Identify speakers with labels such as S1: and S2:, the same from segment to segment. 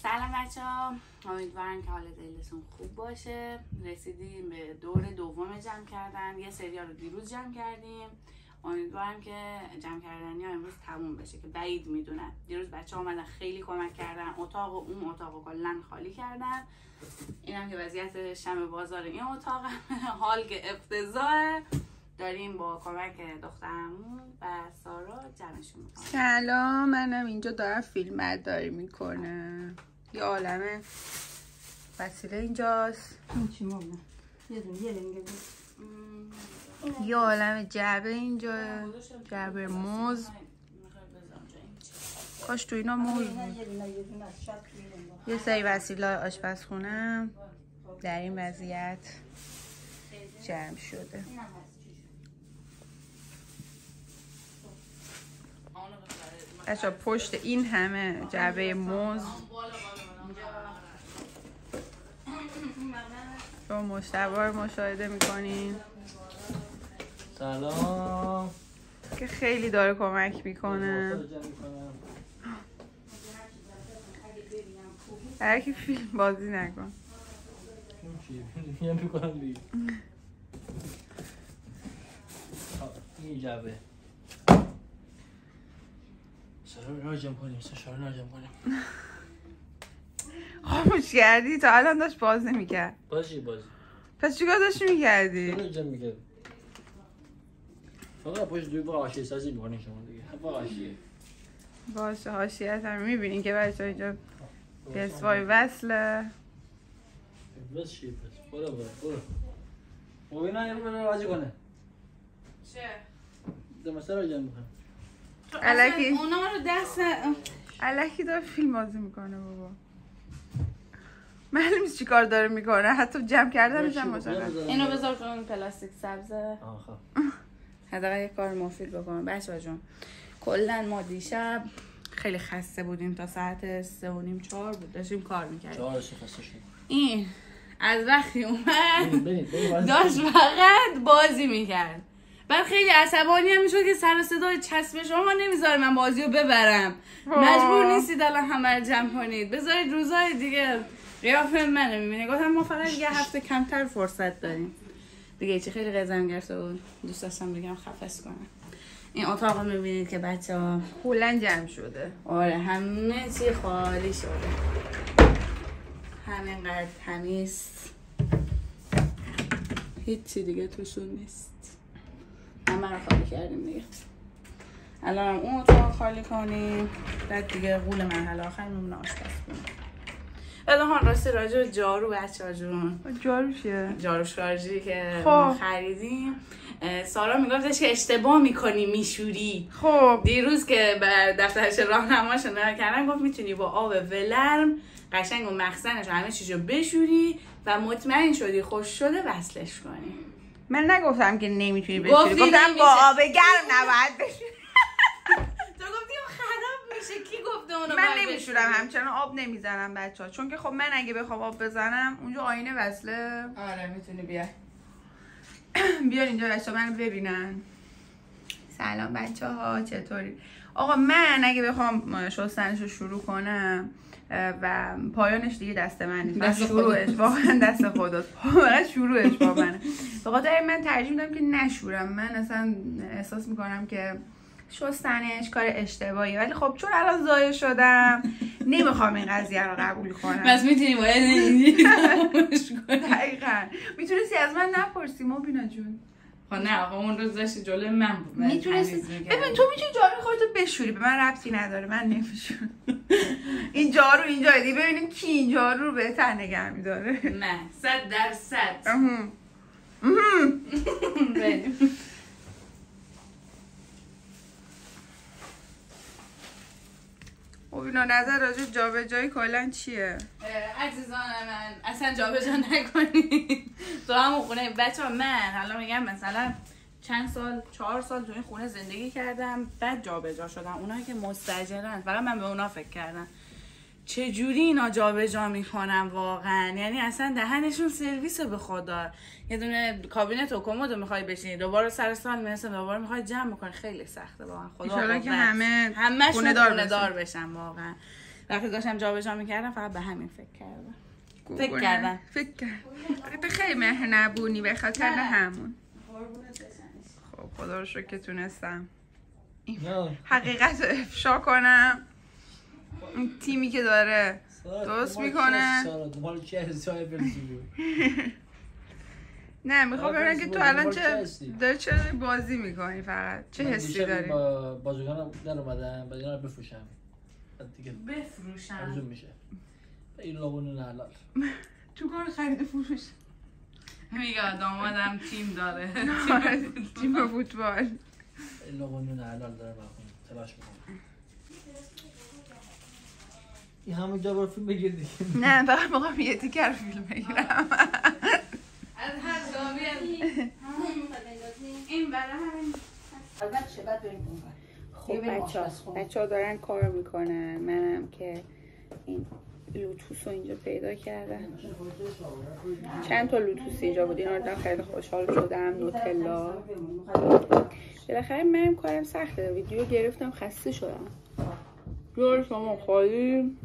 S1: سلام بچه‌ها، امیدوارم که حال دلتون خوب باشه. رسیدیم به دور دوم جمع کردن. یه سریا رو دیروز جمع کردیم. امیدوارم که جمع کردنی امروز تموم بشه که بعید میدونم. دیروز بچه‌ها اومدن خیلی کمک کردن، اتاق و اون اتاق کلا خالی کردن. اینم که وضعیت شم بازار این اتاق حال که افتضاحه. داریم با کمک دخترمون و سارا جمعشون میکنم.
S2: سلام، منم اینجا دارم فیلم برداری میکنه. یه عالمه وسیله اینجاست.
S1: این چی مونه؟ یه لنگه بود.
S2: یه عالمه جعبه اینجا، جعبه موز. کاش تو اینا موز بود. یه سری وسیله آشپزخونم در این وضعیت جمع شده. بچه پشت این همه جعبه موز رو مشتبه مشاهده میکنین.
S3: سلام
S2: که خیلی داره کمک میکنه. هر کی فیلم بازی نکن.
S3: میام میکنم دیگه. این جعبه سرا رو جمع کنیم، سرا رو جمع کنیم.
S2: خاموش کردی؟ تا الان داشت باز نمیکرد.
S3: بازی
S2: پس چیکار داشتی میکردی؟
S3: سرا جمع میکرد. فقط پشت دوی با حاشیه سازی میکنیم شما دیگه. با حاشیه
S2: باشه، حاشیه‌ات هم میبینین که بچه اینجا پسوای وصله.
S3: بس چی پس برو موبینا یه رو راضی کنه.
S1: چه؟
S3: دم سرا جمع میکنم.
S2: الکی
S1: اونا رو دست
S2: الکی داره فیلم بازی میکنه بابا. معلوم نیست چی کار داره میکنه. حتی جمع کردنش هم مثلا
S1: اینو بذار تو اون پلاستیک سبزه.
S3: آخه
S1: حداقل یه کار مفید بکنم. بچه‌ها جون کلا ما دیشب خیلی خسته بودیم تا ساعت 3:30 4 بود داشتیم کار میکردیم.
S3: 4 خسته شد.
S1: این از وقتی اومد
S3: برید
S1: داشت فقط بازی میکرد. بعد خیلی عصبانی هم میشد که سر صدای چسب شما نمیذاره من بازی رو ببرم. مجبور نیستید الان همه رو جمع کنید، بذارید روزهای دیگه قیافه منو میبینه. گفتم ما فقط یه هفته کمتر فرصت داریم دیگه. چی خیلی قزم گرفته بود، دوست داشتم بگم خفش کنم. این اتاق رو میبینید که بچه ها
S2: کلا جمع شده.
S1: آره همه چی خالی شده، همینقدر تمیز، هیچی دیگه توشون نیست. همه رو خالی کردیم دیگه. الان هم اون اتاق خالی کنیم، بعد دیگه غول مرحله آخر میمونه آشپز کنیم. بعد ها راستی راجع به جارو بچه‌ها جون،
S2: جارو چیه؟
S1: جارو شارژی که ما خریدیم، سارا میگفتش که اشتباه میکنی میشوری.
S2: خب
S1: دیروز که به دفترش راهنماش نگاه کردم گفت میتونی با آب ولرم قشنگ اون مخزنش همه چیزو بشوری و مطمئن شدی خوش شده وصلش کنی.
S2: من نگفتم که نمیتونی بشوری، گفتم با آب گرم نباید بشوری.
S1: تو گفتی اون خراب میشه، کی گفته اونو؟
S2: من نمیشورم، همچنان آب نمیزنم بچه‌ها، چون که خب من اگه بخوام آب بزنم اونجا آینه وصله.
S1: آره میتونی بیای.
S2: بیان اینجا بچه‌ها منو ببینن. سلام بچه‌ها، چطوری؟ آقا من اگه بخوام شستنش رو شروع کنم و پایانش دیگه دست من نیست، شروعش واقعا دست خداست، واقعا شروعش با منه. به خاطر من ترجیح میدم که نشورم. من اصلا احساس میکنم که شستنش کار اشتباهی، ولی خب چون الان ضایع شدم نمیخوام این قضیه رو قبول کنم.
S1: بس میتونی باید اینجوری تمامش کنی.
S2: دقیقاً میتونستی از من نپرسی مبینا جون.
S1: خب نه آقا اون روز داشتی جلوی من بود.
S2: میتونستی ببین تو میتونی جارو خودتو بشوری، به من ربطی نداره، من نمیشورم. این جارو اینجا دی، ببینیم کی این جارو رو بهتر نگه میداره.
S1: نه 100%.
S2: اینا نظر راجع جابجایی کلا چیه؟
S1: عزیزان من اصلا جابجا نکنید تو همون خونه. بچه‌ها من حالا میگم مثلا چند سال 4 سال تو این خونه زندگی کردم، بعد جابجا شدم. اونایی که مستاجرن فقط من به اونا فکر کردم چه جوری اینا جابجا میکنن واقعا. یعنی اصلا دهنشون سرویس به خدا. یه دونه کابینت و کمد میخوای بشینی، دوباره سر سال میرسه دوباره میخوای جمع بکنی، خیلی سخته واقعا. خدا
S2: که همه
S1: خونه دار بشن واقعا. وقتی داشتم جابجا میکردم فقط به همین فکر کردم. فکر
S2: کردم خیلی مهربونی به خاطر همون. خب خدا رو شکر که تونستم حقیقت رو افشا کنم. این تیمی که داره درست میکنه. نه میخوام ببینم که تو الان چه بازی میکنی، فقط چه حسی داری؟
S3: بازیکن در اومدن بعد اینا رو بفروشم. ارزون میشه. این لاغون حلال.
S2: تو کار خرید فروش
S1: میگه دامادم تیم داره.
S2: تیم فوتبال.
S3: این لاغون حلال داره بخون. تلاش میکنه. این همون جا برو فیلم بگیر دیگه.
S2: نه فقط میخوام یه تیکر فیلم بگیرم.
S1: از هر زاویه این برای همین خب بچه‌ها دارن کار میکنن. منم که این لوتوس رو اینجا پیدا کردم. چند تا لوتوس اینجا بود. اینا رو دیدم خیلی خوشحال شدم. نوتلا بالاخره منم کارم سخته. ویدیو گرفتم خسته شدم. بیار شما خالی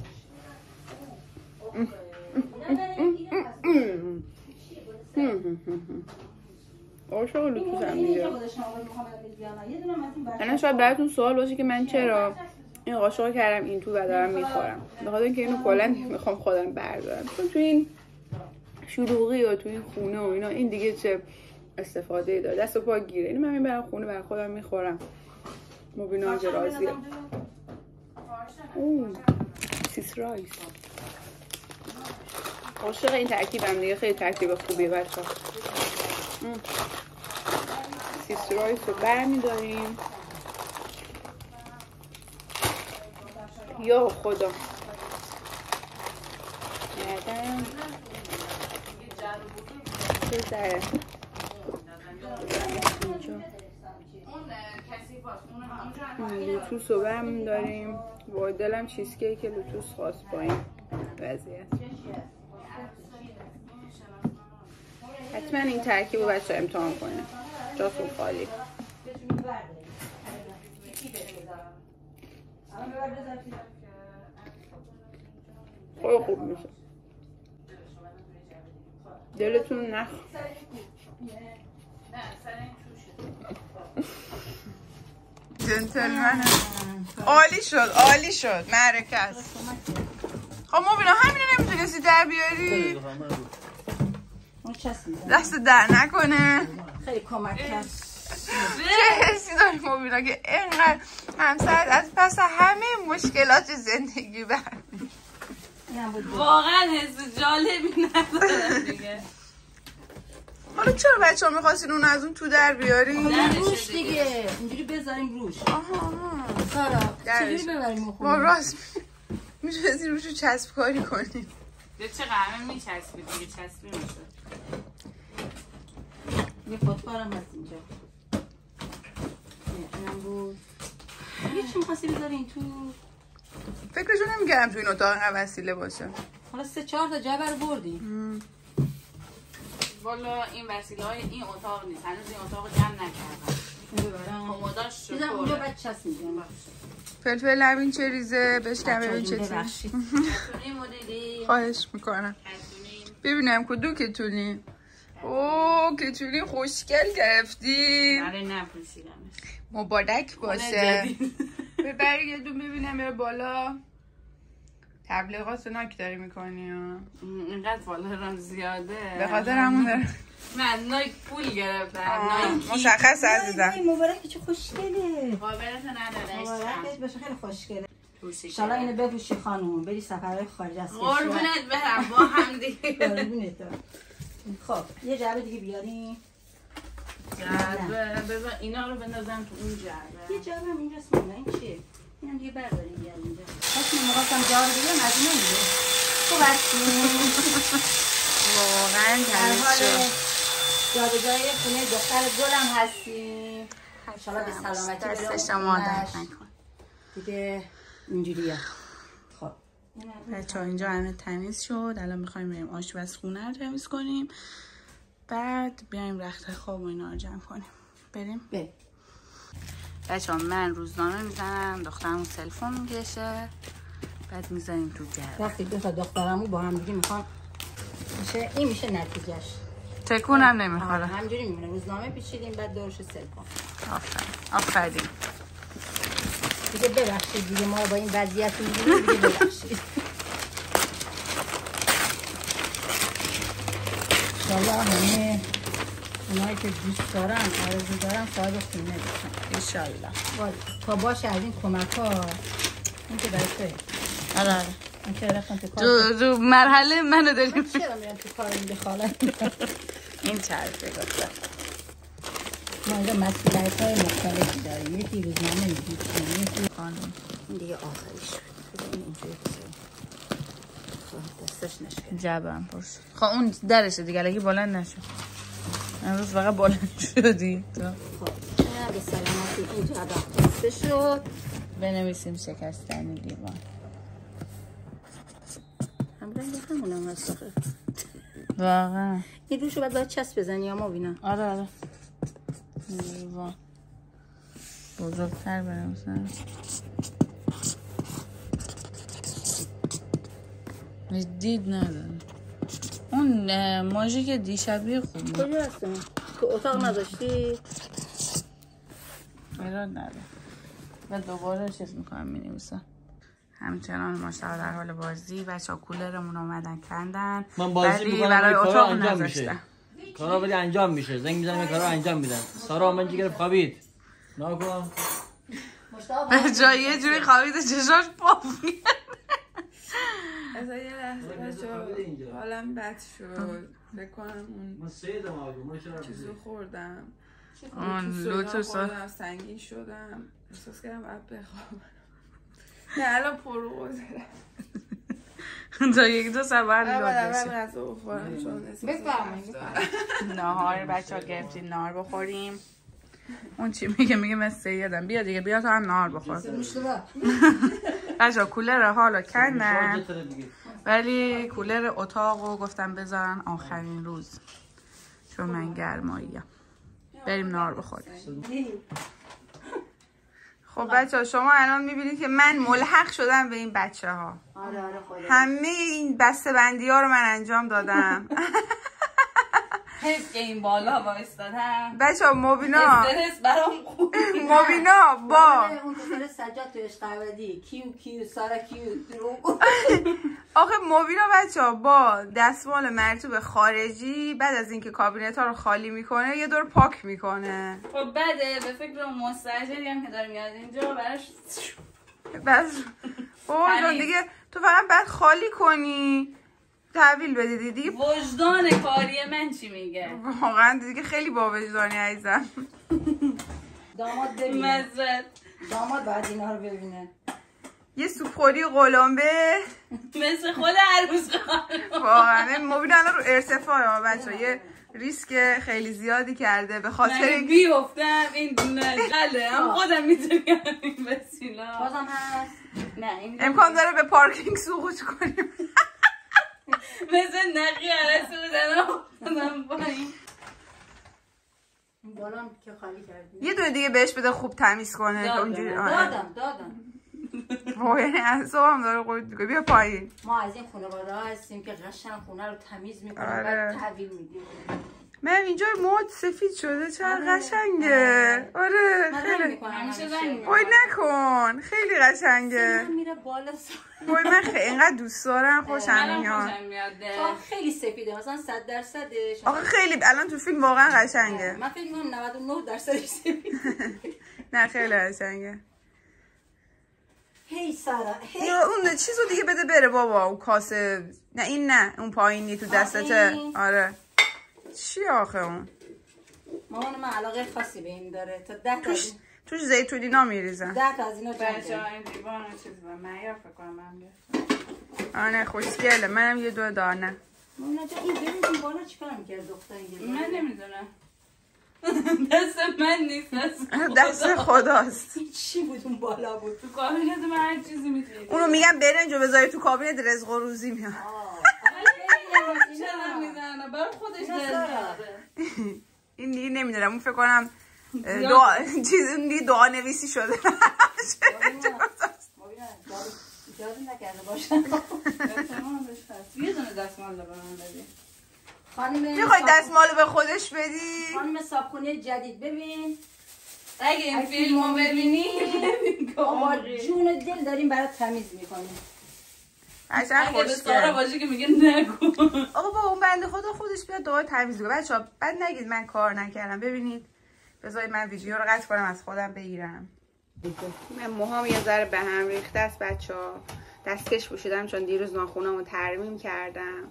S1: عاشق لوتوس هم دیگه. الان شاید براتون سوال باشه که من چرا این قاشق کردم این تو و دارم میخورم. بخاطر اینکه اینو کلا میخوام خودم بردارم، چون تو این شلوغی و تو این خونه و اینا این دیگه چه استفاده داره. دست و پا گیره. اینو من میبرم خونه برای خودم میخورم. مبینا که راضیه. سیس رایس. عاشق این ترکیبم دیگه. خیلی ترکیب خوبیه بچه‌ها. سیس رایس رو برمی‌داریم. یا خدا گردم بذاره لوتوس رو برمی‌داریم. وای دلم چیزکیک لوتوس خواست با این وضعیت. حتما این ترکیب رو بچه امتحان کنه. جاتون خالی. خیلی خوب میشه. دلتون نخ. جنتلمنه. عالی شد عالی شد. معرکه است. خب مبینا همینو نمیتونستی در بیاری؟ دست در نکنه.
S4: خیلی کمک کرد.
S2: چه حسی داری مبینا که اینقدر همسرت از پس همه مشکلات زندگی
S1: واقعا حس جالبی نداره دیگه.
S2: حالا چرا بچه ها میخواستین اون از اون تو در بیاری؟
S4: روش دیگه اینجوری بذاریم روش.
S2: آها
S4: سارا چجوری ببریم
S2: ما راست میتونستی روش رو چسب کاری کنیم.
S1: چه قهمه میچسبید دیگه چسبی میشد.
S4: یه خودکارم هست اینجا. اینم بود. یه چی میخواستی بذارین تو؟
S2: فکرشو نمیکردم تو این اتاق اینقدر وسیله باشه.
S4: حالا 3-4 تا جبر بردی.
S1: والا این وسیله های این اتاق نیست. هنوز این اتاق جمع نکردم. کمداش شد.
S4: بذار اونجا بعد چسب می‌زنم.
S2: فلفل نبین چه ریزه. بهش کم ببین چه چیزی. خواهش میکنم. ببینم کدو کتونی. اوه کتونی خوشگل گرفتی.
S1: آره نپوشیدمش.
S2: مبارک باشه. ببری یه دون ببینم بره بالا. تبلیغات ناک داری میکنی ها.
S1: اینقدر فالوورم زیاده.
S2: به خاطر همون داره.
S1: من نایک پول گرفتم.
S2: مشخص عزیزم.
S4: مبارک چه خوشگله.
S1: قابلت نداره.
S4: مبارکت باشه خیلی خوشگله. انشالله اینو بپوشی خانوم بری سفرهای خارج از کشور.
S1: قربونت برم با هم دیگه.
S4: قربونت. خب یه جعبه دیگه بیاریم.
S1: جعبه بذار اینا رو بندازم تو اون جعبه.
S4: یه جعبه هم اینجاست مونه. این چیه؟ اینم دیگه برداریم بیاریم اینجا. پس من می‌خواستم جعبه بگیرم از اینا میگه. خوب هستیم.
S2: واقعا تمیز
S4: جای خونه دختر گلم هستیم. انشالله به سلامتی
S2: دست شما درد نکن.
S4: دیگه اینجوریه. خب
S2: بچه‌ها اینجا همه تمیز شد. الان می‌خوایم بریم آشپزخونه رو تمیز کنیم. بعد بیایم رخت خواب و اینا رو جمع کنیم. بریم؟
S4: بریم.
S1: بچه‌ها من روزنامه میزنم. دخترمون تلفن میکشه. بعد میزنیم تو گرم.
S4: وقتی دو تا دخترمو با هم دیگه میخوان میشه این میشه نتیجهش.
S2: تکون هم نمیخوره.
S4: همینجوری میمونه. روزنامه پیچیدیم بعد دورش سلفون.
S2: آفرین.
S4: دیگه ببخشید دیگه ما با این وضعیت می‌بینیم دیگه ببخشید. انشالله همه اونایی که دوست دارن آرزو دارن صاحب خونه بشن انشالله. تا باشه از این کمک‌ها این که برای توی.
S2: آره.
S4: من که رفتم تو کار.
S2: دو مرحله منو داریم.
S4: چرا میرم تو کار میگه خاله؟
S2: این چرفه گفتم.
S4: ما اینجا مسئولیت‌های مختلفی داریم. یکی روزنامه می‌دیم، یکی
S2: قانون.
S4: این دیگه آخریش شد. این اینجوری دستش نشه.
S2: جبم پرس. خب اون درشه دیگه اگه بلند نشد. امروز فقط بلند شدی.
S4: خب به سلامتی این جبم بسته شد.
S2: بنویسیم شکستنی لیوان.
S4: همون هم هست آخه.
S2: واقعا.
S4: این روشو باید چسب بزنی یا ما بینم.
S2: آره. لیوان. بزرگتر بنویسم. دید نداره. اون ماژیک دیشبی خوب بود.
S4: کجا هستم؟ تو اتاق نداشتی؟
S2: ایراد نداره. و دوباره چیز میکنم مینویسم. همچنان ماشاءالله در حال بازی. بچه‌ها کولرمون اومدن کندن.
S3: من بازی میکنم
S2: برای اتاق
S3: انجام
S2: نذاشتن.
S3: میشه. کارا ولی انجام میشه. زنگ میزنم کارا انجام میدن. سارا من جیگر خوابید. ناگهان
S2: به جای یه جوری خوابید چشاش پاپ میاد. از یه لحظه بچه‌ها حالم بد شد. فکر کنم اون
S3: من سیدم آگو من چرا
S2: چیزو خوردم. اون لوتوس خوردم سنگین شدم. احساس کردم بعد بخوابم. نه الان پرو تا یک دو ساعت بعد اول غذا بخورم چون
S4: بفرمایید.
S2: ناهار بچه‌ها گرفتیم ناهار بخوریم. اون چی میگه من سیدم بیا دیگه بیا تا هم ناهار بخور. بچه‌ها کولر حالا کندم ولی کولر اتاقو گفتم بذارن آخرین روز چون من گرماییم. بریم ناهار بخوریم. خب بچه‌ها شما الان میبینید که من ملحق شدم به این بچه‌ها.
S4: آره
S2: همه این بسته‌بندی ها رو من انجام دادم.
S1: حیف که این بالا وایستادم.
S2: بچه‌ها مبینا
S1: استرس برام خوب.
S2: مبینا با
S4: اون پسر سجاد تو عشق ابدی کیو سارا کیو درو.
S2: آخه مبینا بچه‌ها با دستمال مرطوب خارجی بعد از اینکه کابینت ها رو خالی میکنه یه دور پاک میکنه.
S1: خب بده به فکر اون مستاجری هم که داره میاد اینجا براش
S2: بس جان دیگه تو فقط بعد خالی کنی تحویل بدی دیگه.
S1: وجدان کاری من چی میگه؟
S2: واقعا دیگه خیلی با وجدانی عزیزم.
S4: داماد ببینه.
S1: مزرد
S4: داماد بعد اینا رو ببینه.
S2: یه سوپخوری قلمبه
S1: مثل خود عروس خانم.
S2: واقعا مبینا الان رو ارتفاعه بچه‌ها یه ریسک خیلی زیادی کرده به خاطر
S1: من بیفتم این نجله هم خودم میتونیم این وسیلا
S4: بازم هست.
S1: نه این
S2: امکان داره به پارکینگ سقوط کنیم.
S1: مثل نقی عرصه بودن پایین.
S4: این بالام که خالی کردی.
S2: یه دونه دیگه بهش بده خوب تمیز کنه که اونجوری
S4: دادم
S2: یعنی اعصابم داره قورت میکنه. بیا پایین.
S4: ما از این خانواده ها هستیم که قشنگ خونه رو تمیز میکنیم
S2: آره.
S4: بعد تحویل میدیم.
S2: من اینجا مود سفید شده چقدر قشنگه. آره
S4: من
S2: خیلی
S4: رنگ میکنم
S1: همیشه
S4: همیشه.
S1: رنگ
S2: وای نکن خیلی قشنگه.
S4: من میره بالا
S2: وای من اینقدر دوست دارم خوشم
S1: منم
S2: میاد.
S1: خوشم میاد
S4: خیلی سفیده مثلا 100%.
S2: آخه خیلی الان تو فیلم واقعا قشنگه.
S4: من فکر میکنم 99% سفیده.
S2: نه خیلی قشنگه.
S4: هی سارا هی
S2: یا اون چیزو دیگه بده بره بابا اون کاسه. نه این نه اون پایینی تو دستته. آره چی آخه اون
S4: مامان من علاقه خاصی به این داره تا 10 تا
S2: توش زیتونینا میریزن.
S4: 10 تا از اینا جمع
S1: بچه‌ها این دیوان چیز با معیار فکر کنم من گرفتم.
S2: آره خوشگله. منم یه دو دانه.
S4: مامان جان این ببین این بالا چیکار می‌کرد دختر این
S1: من نمیدونم. دست من نیست
S2: دست خداست.
S4: چی بود اون بالا بود
S1: تو کابینت من هر چیزی میتونی.
S2: اونو میگم برنجو بذاری تو کابینت رزق و روزی میاد.
S1: چرا میزنه برای خودش داره.
S2: این دیگه نمیدونم اون فکر کنم چیز دیگه دعا نویسی شده.
S4: یادم نکرده باشم.
S1: احتمالش هست. یه دونه دستمال به من بدی.
S4: خانم
S2: میخوای دستمالو به خودش بدی؟
S4: خانم صابخونه جدید ببین.
S1: اگه این فیلمو ببینی
S4: آقا جون دل داریم برات تمیز میکنیم.
S2: اصلا
S1: اگه به سارا
S2: خوشگل.
S1: باشه که میگه نگو.
S2: آقا با اون بنده خدا خودش بیاد دوباره تمیز کنه. بچه‌ها بعد نگید من کار نکردم. ببینید بذارید من ویدیو رو قطع کنم از خودم بگیرم. من موهام یه ذره به هم ریخته است بچه‌ها. دستکش پوشیدم چون دیروز ناخنامو ترمیم کردم.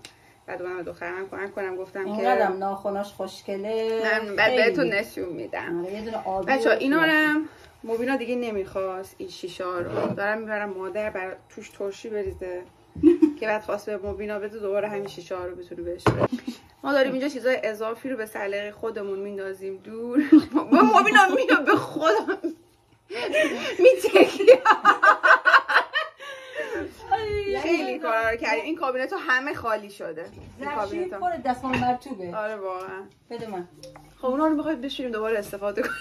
S2: بعد اومدم دخترم کمک کنم گفتم که
S4: اینقدرم ناخناش خوشگله.
S2: من بعد بهتون نشون میدم.
S4: یه دونه آبی.
S2: بچه‌ها اینا رو مبینا دیگه نمیخواست این شیشه ها رو دارم میبرم مادر برای توش ترشی بریزه که بعد خواست به مبینا بده دوباره همین شیشه ها رو بتونه بهش بده. ما داریم اینجا چیزای اضافی رو به سلیقه خودمون میندازیم دور. با مبینا میاد به خودم میتکیم. خیلی کارا رو کردیم. این کابینت همه خالی شده. این
S4: زرشی
S2: کابینت
S4: پر دستمال مرطوبه.
S2: آره واقعا.
S4: بده من.
S2: خب اونا رو میخواید بشوریم دوباره استفاده کنیم.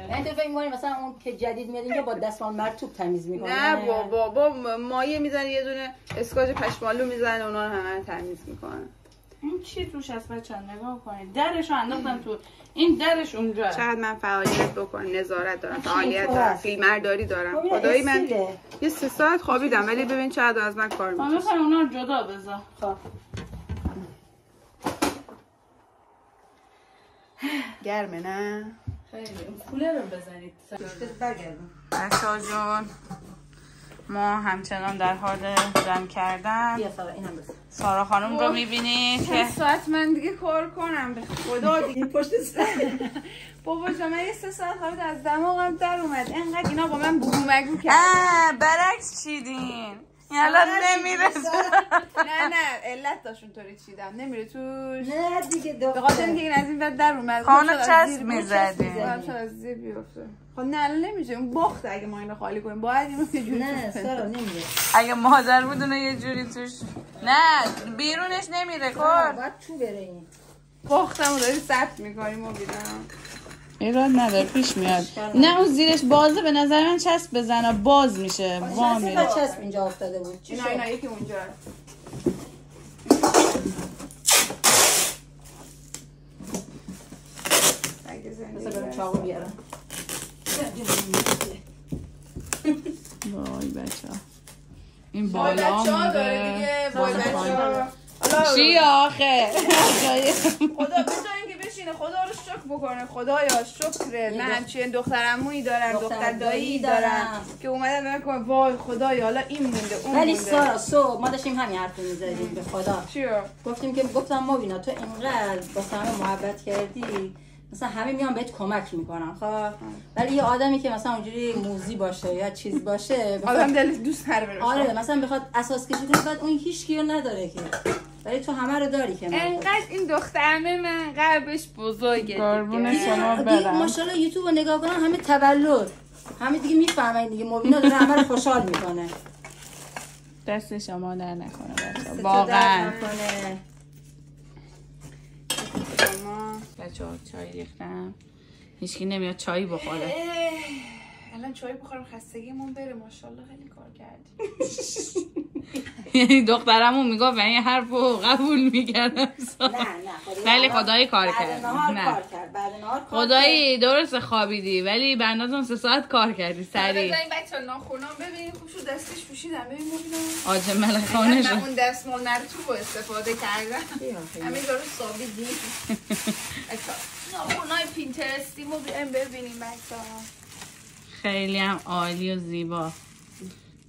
S4: یعنی تو فکر می‌کنی مثلا اون که جدید میاد اینجا با دستمال مرطوب تمیز میکنه؟
S2: نه بابا با مایه میزنه یه دونه اسکاچ پشمالو میزنه اونا رو همه تمیز میکنه.
S1: این چی توش از بچه نگاه کنید. درشو انداختم تو. این درش اونجا.
S2: چقدر من فعالیت بکنم نظارت دارم فعالیت دارم فیلمبرداری دارم.
S4: خب،
S2: خدایی من
S4: استیله.
S2: یه 3 ساعت خوابیدم ولی ببین چقدر از من کار
S1: ما
S2: میکنه.
S1: میخوایم اونا رو جدا بذار.
S4: خب
S2: گرمه نه؟
S1: خیلی کولر رو بزنید.
S4: برگردم.
S2: بچه‌ها جون ما همچنان در حال جمع کردن.
S4: بیا سارا اینم بزن.
S2: سارا خانم رو میبینید که ساعت من دیگه کار کنم به خدا دیگه پشت سر بابا جا من یه 3 ساعت خوابید از دماغم در اومد. انقدر اینا با من بگو مگو کردن. برعکس چیدین این الان نمیره. نه علت داشت اونطوری چیدم نمیره توش.
S4: نه دیگه
S2: به خاطر اینکه این از این بعد در اومد
S1: خانه چسب میزدیم.
S2: شاید از زیر بیفته. خب نه الان نمیشه اون باخته اگه ما اینو خالی کنیم باید اینو یه جوری
S4: نه سارا نمیره.
S1: اگه مادر بود اونو یه جوری توش نه بیرونش نمیره کار.
S4: باید تو بره این.
S2: باختمو داری ثبت میکنیم و بیدم
S1: ایراد نداره پیش میاد. نه اون زیرش بازه به نظر من چسب بزنه باز میشه وا میره.
S4: چسب اینجا افتاده بود. چی شد؟
S2: اینا یکی اونجا
S4: بذار برم چاقو بیارم.
S1: وای بچه‌ها این
S2: وای
S1: بالا
S2: بچه‌ها داره
S1: مونده
S2: دیگه وای بچه‌ها
S1: چی آخه
S2: خدا بذارین که بشینه خدا رو شکر بکنه. خدایا شکره من همچین دخترعمویی دارم دختر دایی دارم که اومدن بهم کنه وای خدایا حالا این مونده اون
S4: ولی
S2: مونده.
S4: سارا صبح ما داشتیم همین حرف می‌زدیم به خدا.
S2: چیو؟
S4: گفتم مبینا تو اینقدر با همه محبت کردی مثلا همه میان بهت کمک میکنن خب ولی یه آدمی که مثلا اونجوری موزی باشه یا چیز باشه
S2: آدم دلش دوست تر بره.
S4: آره مثلا بخواد اساس کشی کنه بعد اون هیچ کیو نداره که ولی تو همه رو داری که
S2: انقدر این دخترمه من قلبش بزرگه
S1: قربون
S2: دیگه.
S1: شما
S4: دیگه
S1: برم
S4: ماشاءالله یوتیوب رو نگاه کنن همه تولد همه دیگه میفهمن دیگه مبینا داره همه رو خوشحال میکنه.
S1: دست شما در نکنه بچه‌ها
S4: درد
S1: واقعا.
S4: نکنه.
S1: بچه‌ها چای ریختم هیچکی نمیاد چایی بخوره.
S2: الان چای بخورم خستگیمون بره ماشاءالله خیلی کار کردی.
S1: یعنی دخترمون میگفت این حرفو قبول میکردم ولی خدایی کار کرد. نه خدایی درست خوابیدی ولی به اندازه 3 ساعت کار کردی سریع.
S2: بذارین بچه‌ها ناخونام ببین خوب شد دستش پوشیدم ببین مبینا
S1: آج ملخانه
S2: من
S1: شد.
S2: اون دستمال مرطوب رو استفاده کردم همین داره ثابت ناخونای پینترستی رو ببینیم بچه‌ها
S1: خیلی هم عالی و زیبا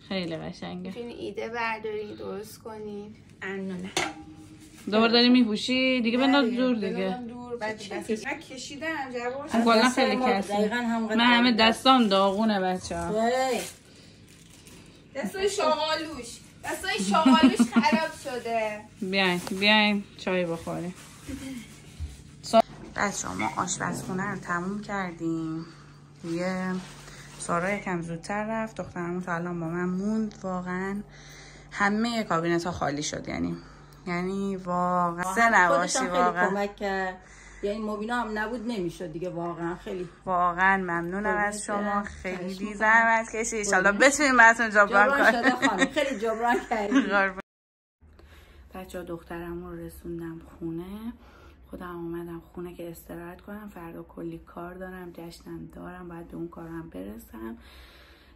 S1: خیلی قشنگه.
S2: میتونی ایده بردارین درست کنین. انونه
S1: دوباره داری میپوشی دیگه بنداز دور دیگه.
S2: دور بعد دستش من کشیدم جواش
S1: کلا خیلی کسی من همه دستام داغونه بچه‌ها.
S2: دستای شاغالوش خراب شده.
S1: بیاین چای بخوریم.
S2: بچه‌ها ما آشپزخونه رو تموم کردیم. یه سارا یکم زودتر رفت دخترمون تا الان با من موند. واقعا همه کابینت ها خالی شد یعنی واقعا سه نباشی واقعا
S4: کمک کرد. یعنی مبینا هم نبود نمیشد دیگه. واقعا خیلی
S2: واقعا ممنونم از شما، خیلی زحمت کشید. ان شاءالله بتونیم براتون جبران کنیم.
S4: خیلی جبران کردیم.
S1: بچه‌ها دخترمو رو رسوندم خونه، خودم اومدم خونه که استراحت کنم. فردا کلی کار دارم، جشنم دارم، باید به اون کارم برسم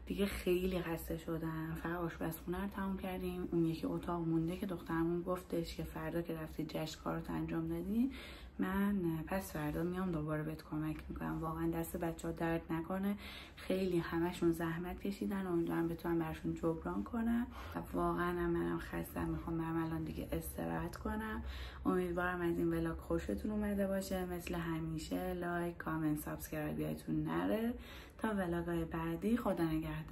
S1: دیگه. خیلی خسته شدم. فقط آشپزخونه رو تموم کردیم، اون یکی اتاق مونده که دخترمون گفتش که فردا که رفتی جشن کارت انجام دادی، من پس فردا میام دوباره بهت کمک میکنم. واقعا دست بچه‌ها درد نکنه، خیلی همشون زحمت کشیدن، امیدوارم بتونم براشون جبران کنم. واقعا منم خستم، میخوام برم الان دیگه استراحت کنم. امیدوارم از این ولاگ خوشتون اومده باشه. مثل همیشه لایک، کامنت، سابسکرایب یادتون نره. تا ولاگ‌های بعدی، خدا نگهدار.